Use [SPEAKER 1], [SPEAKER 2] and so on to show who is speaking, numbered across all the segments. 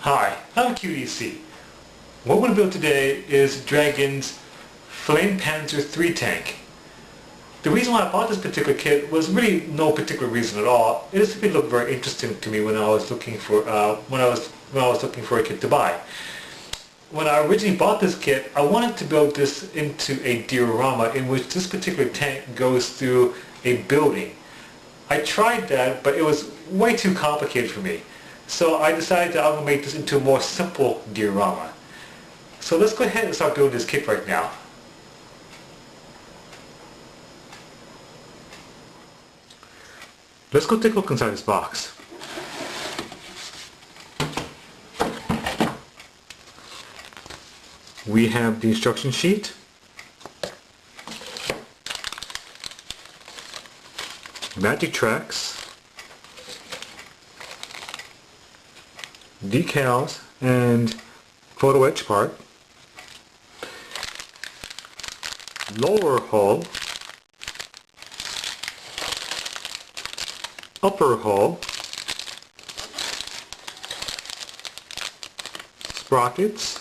[SPEAKER 1] Hi, I'm QDC. What we're going to build today is Dragon's Flammpanzer Three tank. The reason why I bought this particular kit was really no particular reason at all. It just looked very interesting to me when I was looking for looking for a kit to buy. When I originally bought this kit, I wanted to build this into a diorama in which this particular tank goes through a building. I tried that, but it was way too complicated for me. So I decided that I'm going to make this into a more simple diorama. So let's go ahead and start building this kit right now. Let's go take a look inside this box. We have the instruction sheet, magic tracks, decals and photo etch part, lower hull, upper hull, sprockets,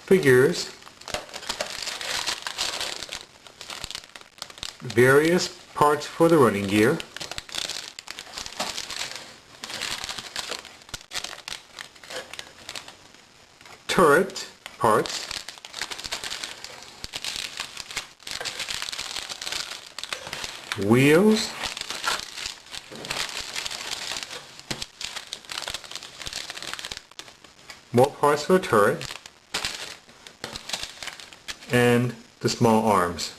[SPEAKER 1] figures, various parts for the running gear, turret parts, wheels, more parts for the turret, and the small arms.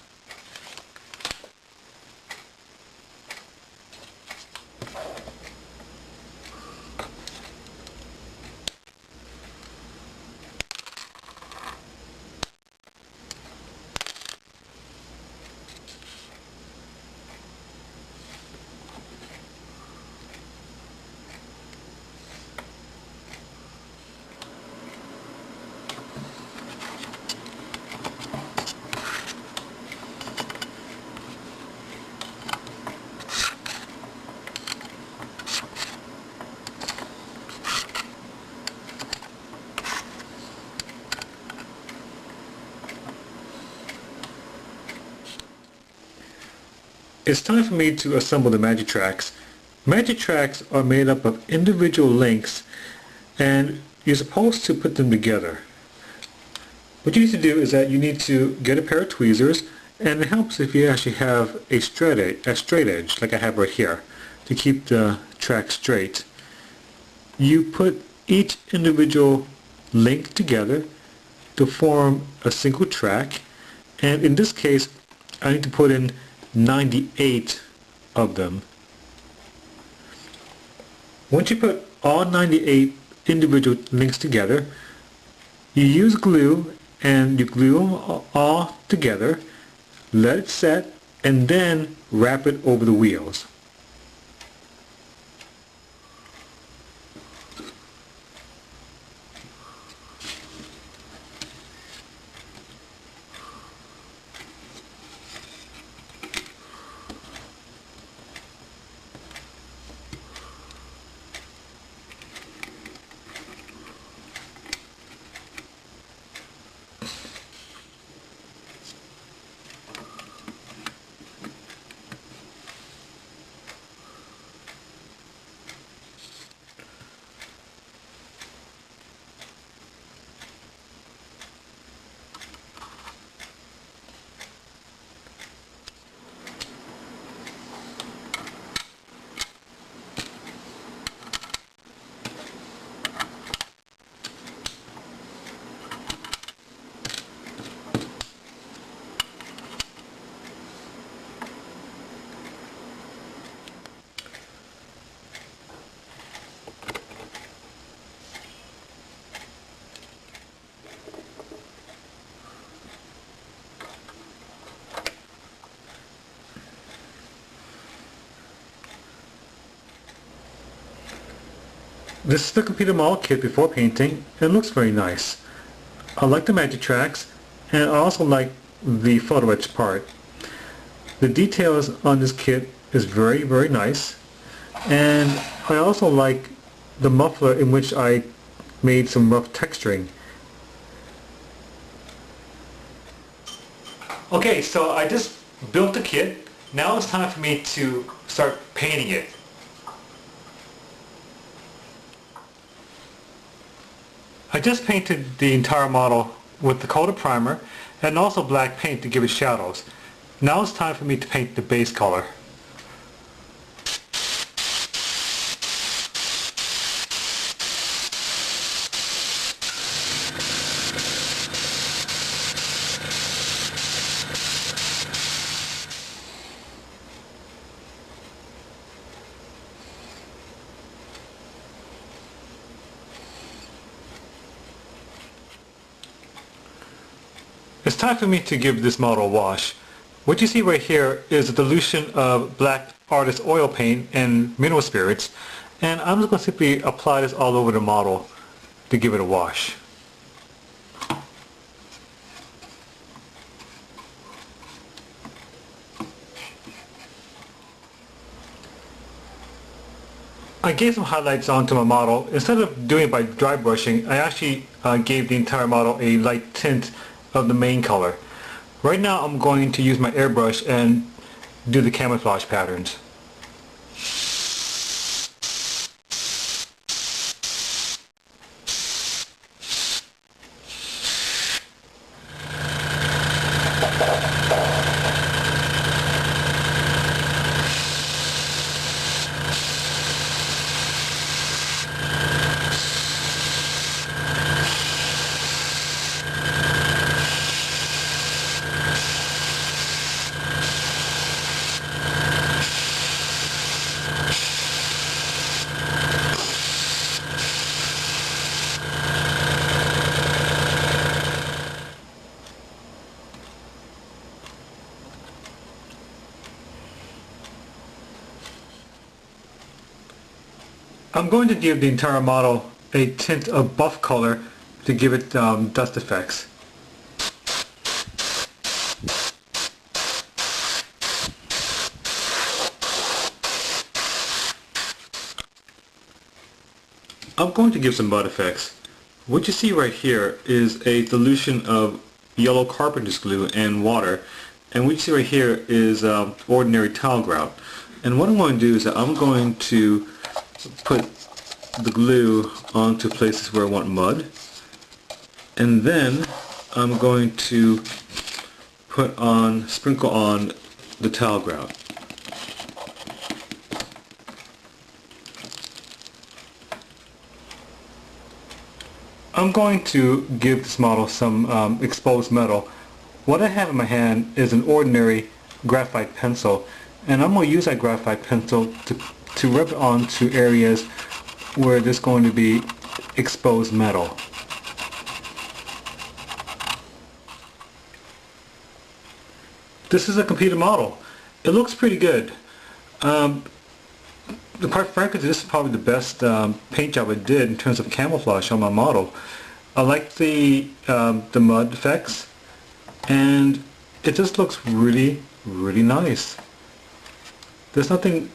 [SPEAKER 1] It's time for me to assemble the magic tracks. Magic tracks are made up of individual links and you're supposed to put them together. What you need to do is that you need to get a pair of tweezers, and it helps if you actually have a straight edge like I have right here to keep the track straight. You put each individual link together to form a single track, and in this case I need to put in 98 of them. Once you put all 98 individual links together, you use glue and you glue them all together, let it set, and then wrap it over the wheels. This is the completed model kit before painting, and it looks very nice. I like the magic tracks, and I also like the photo etch part. The details on this kit is very, very nice. And I also like the muffler in which I made some rough texturing. Okay, so I just built the kit. Now it's time for me to start painting it. I just painted the entire model with the coated primer and also black paint to give it shadows. Now it's time for me to paint the base color. It's time for me to give this model a wash. What you see right here is a dilution of black artist oil paint and mineral spirits, and I'm just going to simply apply this all over the model to give it a wash. I gave some highlights onto my model. Instead of doing it by dry brushing, I actually gave the entire model a light tint of the main color. Right now I'm going to use my airbrush and do the camouflage patterns. I'm going to give the entire model a tint of buff color to give it dust effects. I'm going to give some mud effects. What you see right here is a dilution of yellow carpenter's glue and water, and what you see right here is ordinary tile grout. And what I'm going to do is that I'm going to put the glue onto places where I want mud, and then I'm going to sprinkle on the tile grout. I'm going to give this model some exposed metal. What I have in my hand is an ordinary graphite pencil, and I'm going to use that graphite pencil to rub it onto areas where there's going to be exposed metal. This is a completed model. It looks pretty good. Quite frankly, this is probably the best paint job I did in terms of camouflage on my model. I like the mud effects, and it just looks really, really nice. There's nothing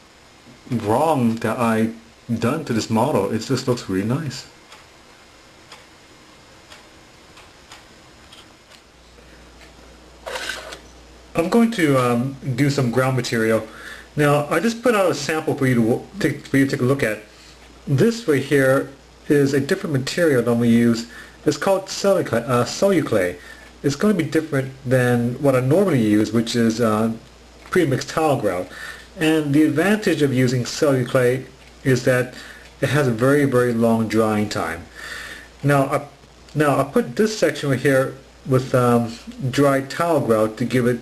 [SPEAKER 1] wrong that I done to this model. It just looks really nice. I'm going to do some ground material. Now I just put out a sample for you to take a look at. This right here is a different material than we use. It's called celluclay. It's going to be different than what I normally use, which is pre-mixed tile grout. And the advantage of using celluclay is that it has a very, very long drying time. Now I put this section right here with dried tile grout to give it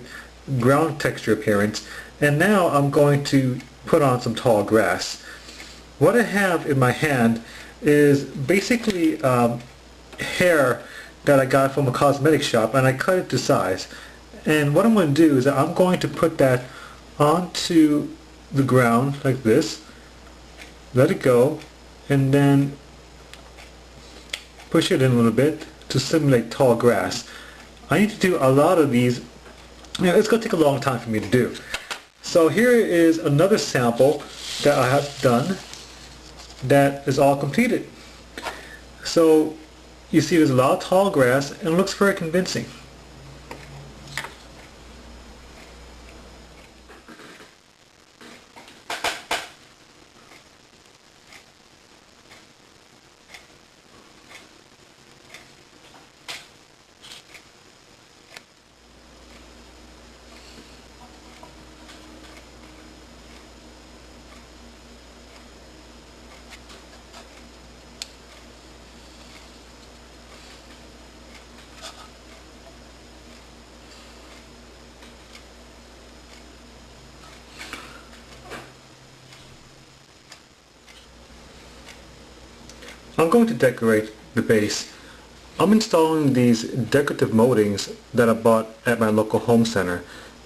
[SPEAKER 1] ground texture appearance, and now I'm going to put on some tall grass. What I have in my hand is basically hair that I got from a cosmetic shop, and I cut it to size. And what I'm going to do is that I'm going to put that onto the ground like this, let it go, and then push it in a little bit to simulate tall grass. I need to do a lot of these. It's going to take a long time for me to do. So here is another sample that I have done that is all completed. So you see there's a lot of tall grass and it looks very convincing. I'm going to decorate the base. I'm installing these decorative moldings that I bought at my local home center,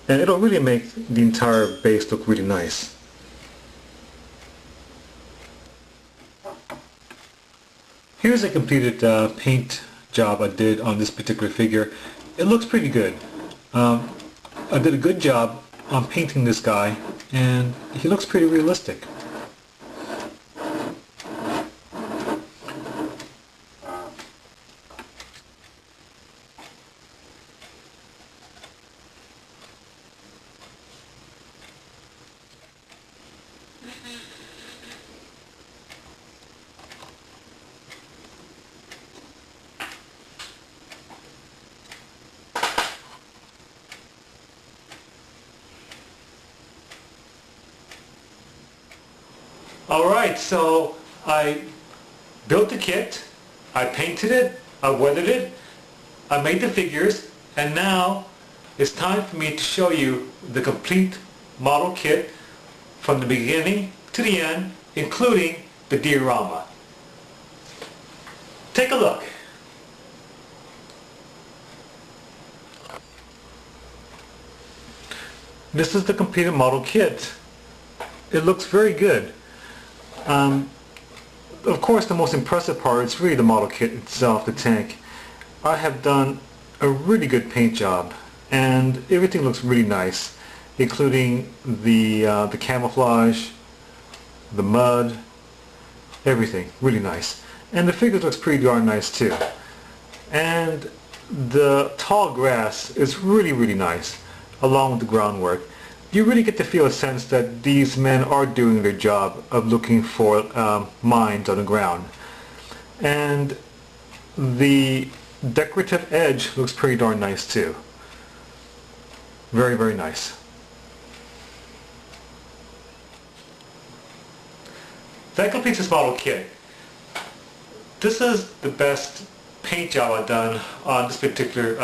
[SPEAKER 1] and it'll really make the entire base look really nice. Here's a completed paint job I did on this particular figure. It looks pretty good. I did a good job on painting this guy, and he looks pretty realistic. Alright, so I built the kit, I painted it, I weathered it, I made the figures, and now it's time for me to show you the complete model kit from the beginning to the end, including the diorama. Take a look. This is the completed model kit. It looks very good. Of course, the most impressive part is really the model kit itself, the tank. I have done a really good paint job, and everything looks really nice, including the camouflage, the mud, everything really nice. And the figures looks pretty darn nice too. And the tall grass is really nice, along with the groundwork. You really get to feel a sense that these men are doing their job of looking for mines on the ground. And the decorative edge looks pretty darn nice too. Very nice. That completes this model kit. This is the best paint job I've done on this particular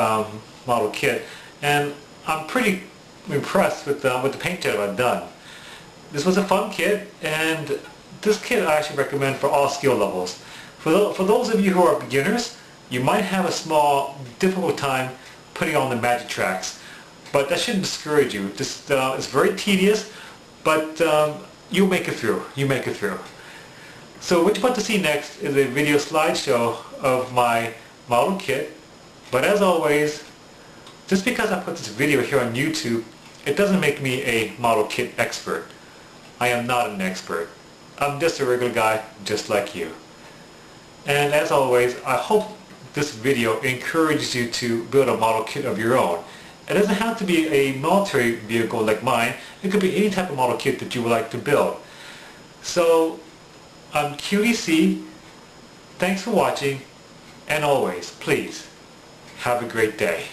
[SPEAKER 1] model kit, and I'm pretty impressed with the paint job I've done. This was a fun kit, and this kit I actually recommend for all skill levels. For those of you who are beginners, you might have a small difficult time putting on the magic tracks, but that shouldn't discourage you. This it's very tedious, but you'll make it through. You make it through. So what you're about to see next is a video slideshow of my model kit, but as always, just because I put this video here on YouTube, it doesn't make me a model kit expert. I am not an expert. I'm just a regular guy just like you. And as always, I hope this video encourages you to build a model kit of your own. It doesn't have to be a military vehicle like mine. It could be any type of model kit that you would like to build. So, I'm QDC. Thanks for watching, and always, please, have a great day.